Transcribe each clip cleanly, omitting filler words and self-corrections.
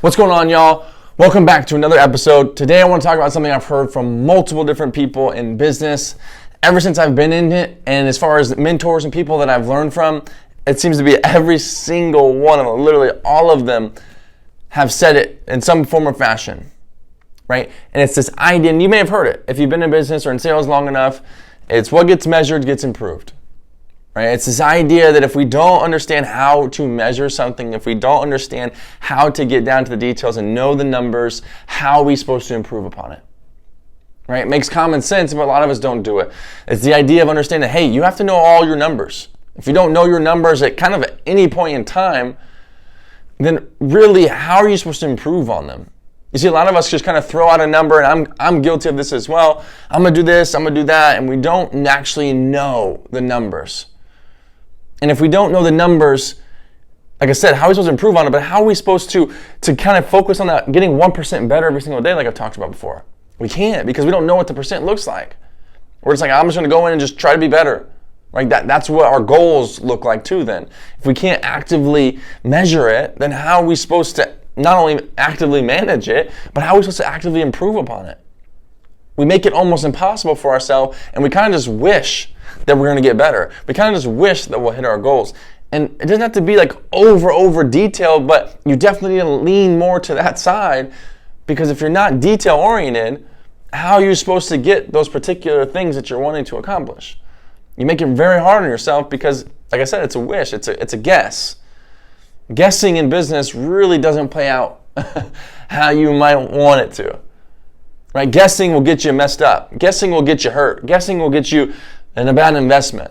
What's going on, y'all? Welcome back to another episode. Today I want to talk about something I've heard from multiple different people in business ever since I've been in it, and as far as mentors and people that I've learned from, it seems to be every single one of them, literally all of them have said it in some form or fashion, right? And it's this idea, and you may have heard it if you've been in business or in sales long enough, it's what gets measured gets improved. Right? It's this idea that if we don't understand how to measure something, if we don't understand how to get down to the details and know the numbers, how are we supposed to improve upon it? Right? It makes common sense, but a lot of us don't do it. It's the idea of understanding, hey, you have to know all your numbers. If you don't know your numbers at kind of any point in time, then really, how are you supposed to improve on them? You see, a lot of us just kind of throw out a number, and I'm guilty of this as well. I'm going to do this, I'm going to do that, and we don't actually know the numbers. And if we don't know the numbers, like I said, how are we supposed to improve on it? But how are we supposed to kind of focus on that, getting 1% better every single day like I've talked about before? We can't, because we don't know what the percent looks like. We're just like, I'm just going to go in and just try to be better. Right? That's what our goals look like too then. If we can't actively measure it, then how are we supposed to not only actively manage it, but how are we supposed to actively improve upon it? We make it almost impossible for ourselves, and we kind of just wish that we're going to get better. We kind of just wish that we'll hit our goals. And it doesn't have to be like over detailed, but you definitely need to lean more to that side, because if you're not detail oriented, how are you supposed to get those particular things that you're wanting to accomplish? You make it very hard on yourself because, like I said, it's a wish, it's a guess. Guessing in business really doesn't play out how you might want it to. Right? Guessing will get you messed up. Guessing will get you hurt. Guessing will get you in a bad investment.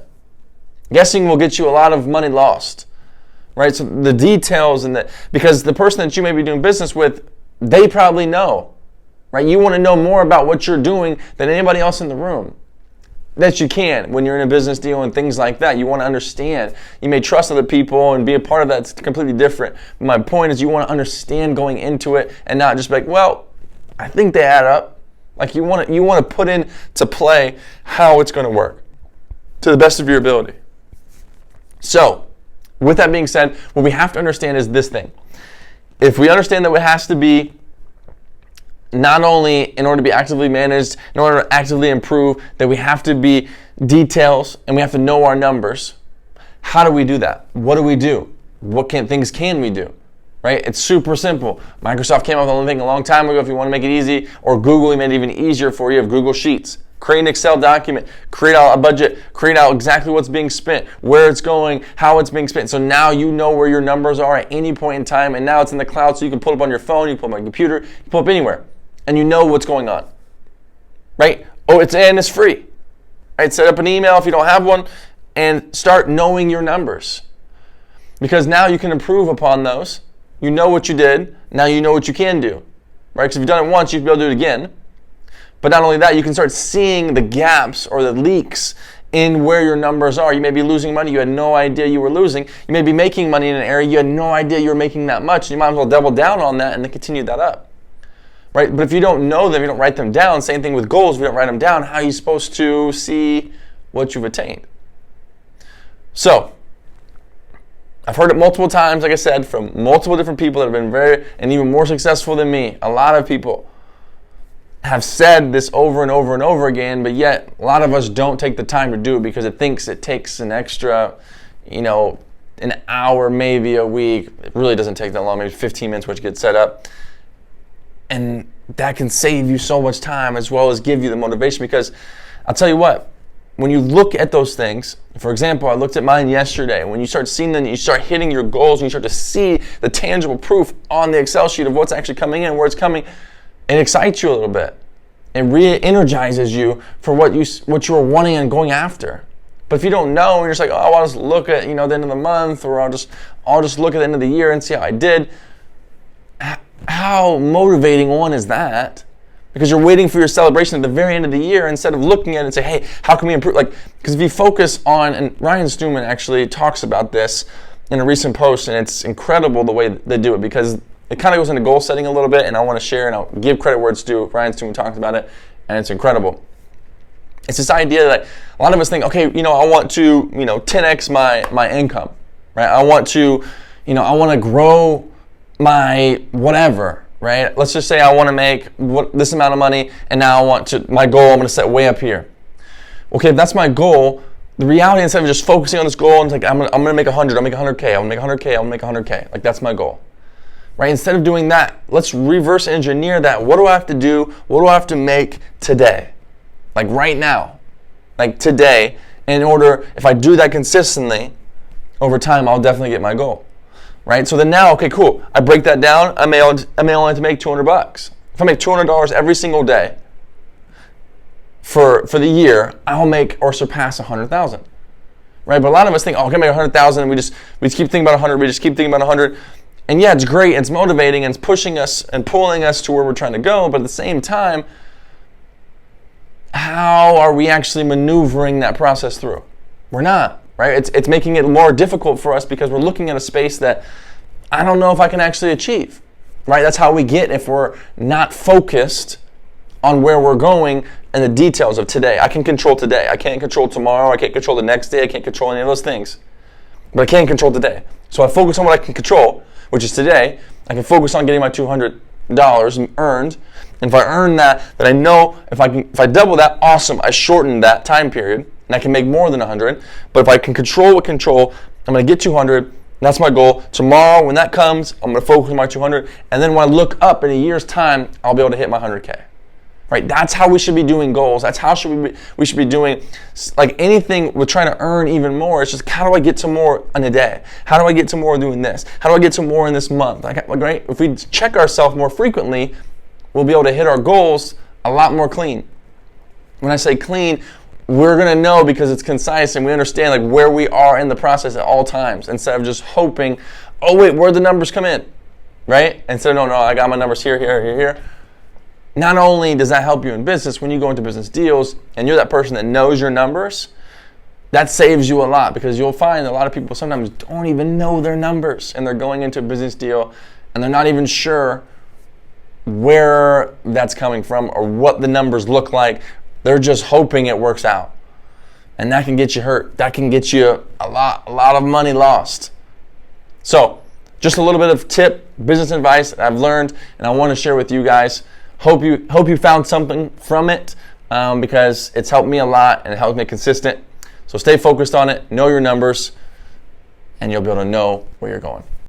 Guessing will get you a lot of money lost. Right? So the details because the person that you may be doing business with, they probably know. Right? You want to know more about what you're doing than anybody else in the room. That you can when you're in a business deal and things like that. You want to understand. You may trust other people and be a part of that. It's completely different. My point is you want to understand going into it and not just be like, well, I think they add up. Like you want to put into play how it's going to work to the best of your ability. So, with that being said, what we have to understand is this thing. If we understand that it has to be not only in order to be actively managed, in order to actively improve, that we have to be details and we have to know our numbers. How do we do that? What do we do? What things can we do? Right? It's super simple. Microsoft came up with something a long time ago if you want to make it easy, or Google made it even easier for you of Google Sheets. Create an Excel document, create out a budget, create out exactly what's being spent, where it's going, how it's being spent. So now you know where your numbers are at any point in time, and now it's in the cloud, so you can pull it up on your phone, you can pull it up on your computer, you can pull it up anywhere, and you know what's going on. Right? Oh, it's free. Right? Set up an email if you don't have one, and start knowing your numbers. Because now you can improve upon those. You know what you did, now you know what you can do. Right? Because if you've done it once, you'll be able to do it again. But not only that, you can start seeing the gaps or the leaks in where your numbers are. You may be losing money you had no idea you were losing. You may be making money in an area you had no idea you were making that much. You might as well double down on that and then continue that up. Right? But if you don't know them, you don't write them down. Same thing with goals. If you don't write them down, how are you supposed to see what you've attained? So, I've heard it multiple times, like I said, from multiple different people that have been very and even more successful than me. A lot of people have said this over and over and over again, but yet a lot of us don't take the time to do it because it thinks it takes an extra, an hour, maybe a week. It really doesn't take that long, maybe 15 minutes once you get set up. And that can save you so much time as well as give you the motivation, because I'll tell you what, when you look at those things, for example, I looked at mine yesterday. When you start seeing them, you start hitting your goals, and you start to see the tangible proof on the Excel sheet of what's actually coming in, where it's coming, it excites you a little bit. It re-energizes you for what you were wanting and going after. But if you don't know, you're just like, oh, I'll just look at the end of the month, or I'll just look at the end of the year and see how I did. How motivating one is that? Because you're waiting for your celebration at the very end of the year instead of looking at it and say, hey, how can we improve? Because if you focus on, and Ryan Stewman actually talks about this in a recent post, and it's incredible the way they do it, because it kind of goes into goal setting a little bit, and I want to share, and I'll give credit where it's due. Ryan Stewman talks about it, and it's incredible. It's this idea that a lot of us think, okay, I want to, 10x my income, right? I want to grow my whatever, right? Let's just say I want to make this amount of money, and now I want to, my goal I'm going to set way up here. Okay, if that's my goal, the reality, instead of just focusing on this goal and like I'm gonna make 100, I'll make 100K, I'll make 100K, I'll make 100K. Like that's my goal, right? Instead of doing that, let's reverse engineer that. What do I have to do? What do I have to make today? Like right now, like today. In order, if I do that consistently, over time, I'll definitely get my goal, right? So then now, okay, cool. I break that down. I may only have to make $200. If I make $200 every single day, for the year, I'll make or surpass 100,000, right? But a lot of us think, oh, I can make 100,000, and we just keep thinking about 100. We just keep thinking about 100, and yeah, it's great. It's motivating, and it's pushing us and pulling us to where we're trying to go. But at the same time, how are we actually maneuvering that process through? We're not, right? It's making it more difficult for us because we're looking at a space that I don't know if I can actually achieve, right? That's how we get if we're not focused on where we're going and the details of today. I can control today. I can't control tomorrow. I can't control the next day. I can't control any of those things. But I can control today. So I focus on what I can control, which is today. I can focus on getting my $200 earned. And if I earn that, then I know if I double that, awesome. I shortened that time period and I can make more than 100. But if I can control what control, I'm going to get 200. That's my goal. Tomorrow, when that comes, I'm going to focus on my 200. And then when I look up in a year's time, I'll be able to hit my 100K. Right? That's how we should be doing goals. That's how we should be doing, like anything we're trying to earn even more. It's just, how do I get to more in a day? How do I get to more doing this? How do I get to more in this month? Like right? If we check ourselves more frequently, we'll be able to hit our goals a lot more clean. When I say clean, we're going to know because it's concise and we understand like where we are in the process at all times, instead of just hoping, oh wait, where'd the numbers come in? Right? Instead of, no, I got my numbers here, here, here, here. Not only does that help you in business, when you go into business deals and you're that person that knows your numbers, that saves you a lot, because you'll find a lot of people sometimes don't even know their numbers and they're going into a business deal and they're not even sure where that's coming from or what the numbers look like. They're just hoping it works out. And that can get you hurt. That can get you a lot of money lost. So just a little bit of business advice that I've learned and I want to share with you guys. Hope you found something from it, because it's helped me a lot and it helps me consistent. So stay focused on it, know your numbers, and you'll be able to know where you're going.